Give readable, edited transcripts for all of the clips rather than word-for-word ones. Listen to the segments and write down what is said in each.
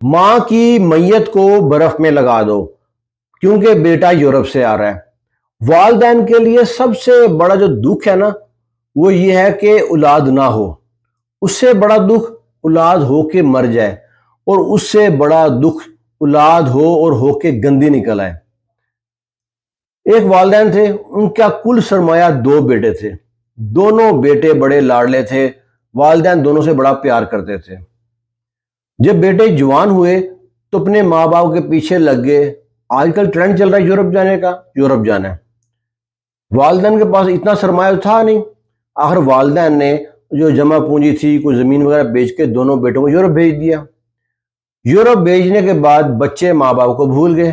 ماں کی میت کو برف میں لگا دو کیونکہ بیٹا یورپ سے آ رہا ہے۔ والدین کے لیے سب سے بڑا جو دکھ ہے نا وہ یہ ہے کہ اولاد نہ ہو۔ اس سے بڑا دکھ اولاد ہو کے مر جائے، اور اس سے بڑا دکھ اولاد ہو اور ہو کے گندی نکل آئے۔ ایک والدین تھے، ان کا کل سرمایہ 2 بیٹے تھے۔ دونوں بیٹے بڑے لاڈلے تھے، والدین دونوں سے بڑا پیار کرتے تھے۔ جب بیٹے جوان ہوئے تو اپنے ماں باپ کے پیچھے لگ گئے۔ آج کل ٹرینڈ چل رہا ہے یورپ جانے کا، یورپ جانا ہے۔ والدین کے پاس اتنا سرمایہ تھا نہیں، آخر والدین نے جو جمع پونجی تھی، کوئی زمین وغیرہ بیچ کے دونوں بیٹوں کو یورپ بھیج دیا۔ یورپ بھیجنے کے بعد بچے ماں باپ کو بھول گئے،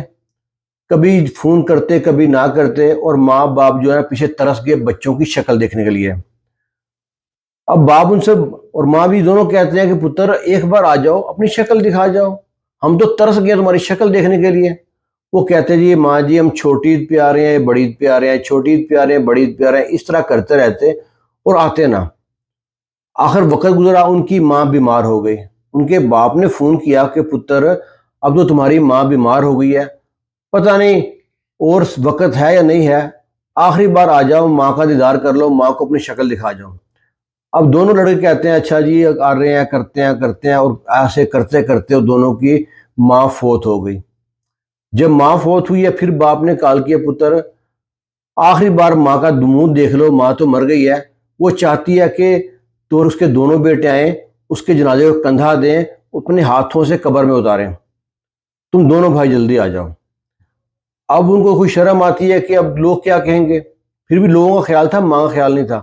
کبھی فون کرتے کبھی نہ کرتے، اور ماں باپ جو ہے پیچھے ترس گئے بچوں کی شکل دیکھنے کے لیے۔ اب باپ ان سے اور ماں بھی دونوں کہتے ہیں کہ پتر ایک بار آ جاؤ، اپنی شکل دکھا جاؤ، ہم تو ترس گئے تمہاری شکل دیکھنے کے لیے۔ وہ کہتے جی ماں جی ہم چھوٹی عید پہ آ رہے ہیں، بڑی عید پہ آ رہے ہیں، چھوٹی عید پہ آ رہے ہیں، بڑی عید پہ آ رہے ہیں، اس طرح کرتے رہتے اور آتے نہ۔ آخر وقت گزرا، ان کی ماں بیمار ہو گئی۔ ان کے باپ نے فون کیا کہ پتر اب تو تمہاری ماں بیمار ہو گئی ہے، پتہ نہیں اور وقت ہے یا نہیں ہے، آخری بار آ جاؤ، ماں کا دیدار کر لو، ماں کو اپنی شکل دکھا جاؤ۔ اب دونوں لڑکے کہتے ہیں اچھا جی آ رہے ہیں، کرتے ہیں، اور ایسے کرتے کرتے دونوں کی ماں فوت ہو گئی۔ جب ماں فوت ہوئی ہے پھر باپ نے کال کیا پتر آخری بار ماں کا منہ دیکھ لو، ماں تو مر گئی ہے، وہ چاہتی ہے کہ تو اس کے دونوں بیٹے آئیں، اس کے جنازے کو کندھا دیں، اپنے ہاتھوں سے قبر میں اتاریں، تم دونوں بھائی جلدی آ جاؤ۔ اب ان کو کوئی شرم آتی ہے کہ اب لوگ کیا کہیں گے، پھر بھی لوگوں کا خیال تھا، ماں کا خیال نہیں تھا۔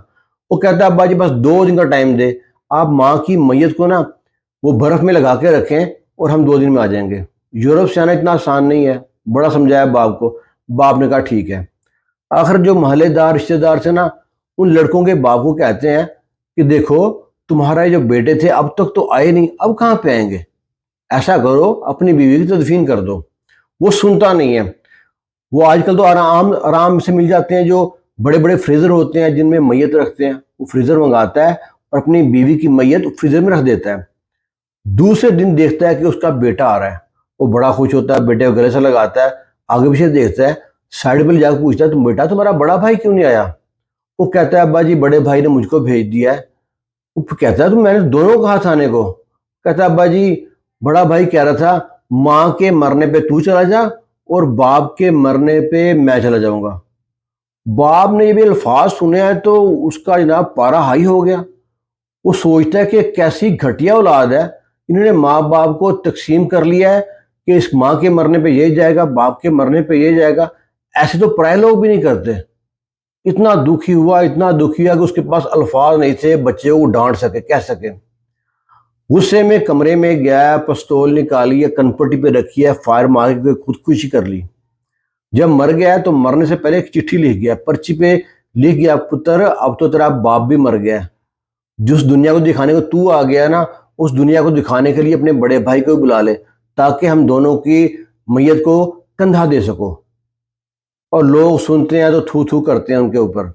وہ کہتا ہے ابا جی بس 2 دن کا ٹائم دے، آپ ماں کی میت کو نا وہ برف میں لگا کے رکھیں اور ہم 2 دن میں آ جائیں گے۔ یورپ سے آنا اتنا آسان نہیں ہے، بڑا سمجھایا باپ کو، باپ نے کہا ٹھیک ہے۔ آخر جو محلے دار رشتہ دار تھے نا ان لڑکوں کے باپ کو کہتے ہیں کہ دیکھو تمہارے جو بیٹے تھے اب تک تو آئے نہیں، اب کہاں پہ آئیں گے، ایسا کرو اپنی بیوی کی تدفین کر دو۔ وہ سنتا نہیں ہے۔ وہ آج کل تو آرام سے مل جاتے ہیں، جو بڑے بڑے فریزر ہوتے ہیں جن میں میت رکھتے ہیں، وہ فریزر منگاتا ہے اور اپنی بیوی کی میت فریزر میں رکھ دیتا ہے۔ دوسرے دن دیکھتا ہے کہ اس کا بیٹا آ رہا ہے، وہ بڑا خوش ہوتا ہے، بیٹے کو گلے سے لگاتا ہے، آگے پیچھے دیکھتا ہے، سائڈ پہ جا کے پوچھتا ہے تم بیٹا تمہارا بڑا بھائی کیوں نہیں آیا؟ وہ کہتا ہے ابا جی بڑے بھائی نے مجھ کو بھیج دیا ہے۔ وہ کہتا ہے تو میں نے دونوں کہا تھا آنے کو۔ کہتا ہے ابا جی بڑا بھائی کہہ رہا تھا ماں کے مرنے پہ تو چلا جا اور باپ کے مرنے پہ میں چلا جاؤں گا۔ باپ نے یہ بھی الفاظ سنے ہیں تو اس کا جناب پارا ہائی ہو گیا۔ وہ سوچتا ہے کہ کیسی گھٹیا اولاد ہے، انہوں نے ماں باپ کو تقسیم کر لیا ہے کہ اس ماں کے مرنے پہ یہ جائے گا، باپ کے مرنے پہ یہ جائے گا۔ ایسے تو پرائے لوگ بھی نہیں کرتے۔ اتنا دکھی ہوا کہ اس کے پاس الفاظ نہیں تھے بچے کو ڈانٹ سکے، کہہ سکے۔ غصے میں کمرے میں گیا، پستول نکالی ہے، کنپٹی پہ رکھی ہے، فائر مار کے خودکشی کر لی۔ جب مر گیا تو مرنے سے پہلے ایک چٹھی لکھ گیا، پرچی پہ لکھ گیا پتر اب تو تیرا باپ بھی مر گیا ہے، جس دنیا کو دکھانے کو تو آ گیا نا اس دنیا کو دکھانے کے لیے اپنے بڑے بھائی کو بلا لے تاکہ ہم دونوں کی میت کو کندھا دے سکو۔ اور لوگ سنتے ہیں تو تھو تھو کرتے ہیں ان کے اوپر۔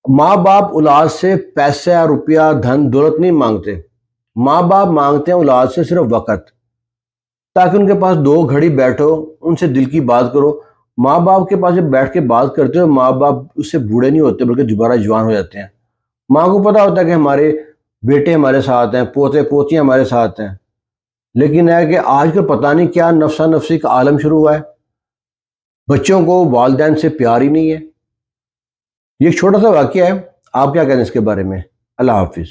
ماں باپ اولاد سے پیسہ روپیہ دھن دولت نہیں مانگتے، ماں باپ مانگتے ہیں اولاد سے صرف وقت، تاکہ ان کے پاس 2 گھڑی بیٹھو، ان سے دل کی بات کرو۔ ماں باپ کے پاس جب بیٹھ کے بات کرتے ہو ماں باپ اس سے بوڑھے نہیں ہوتے بلکہ دوبارہ جوان ہو جاتے ہیں۔ ماں کو پتا ہوتا ہے کہ ہمارے بیٹے ہمارے ساتھ ہیں، پوتے پوتیاں ہمارے ساتھ ہیں، لیکن ہے کہ آج کل پتہ نہیں کیا نفسا نفسی کا عالم شروع ہوا ہے، بچوں کو والدین سے پیار ہی نہیں ہے۔ یہ ایک چھوٹا سا واقعہ ہے، آپ کیا کہتے ہیں اس کے بارے میں؟ اللہ حافظ۔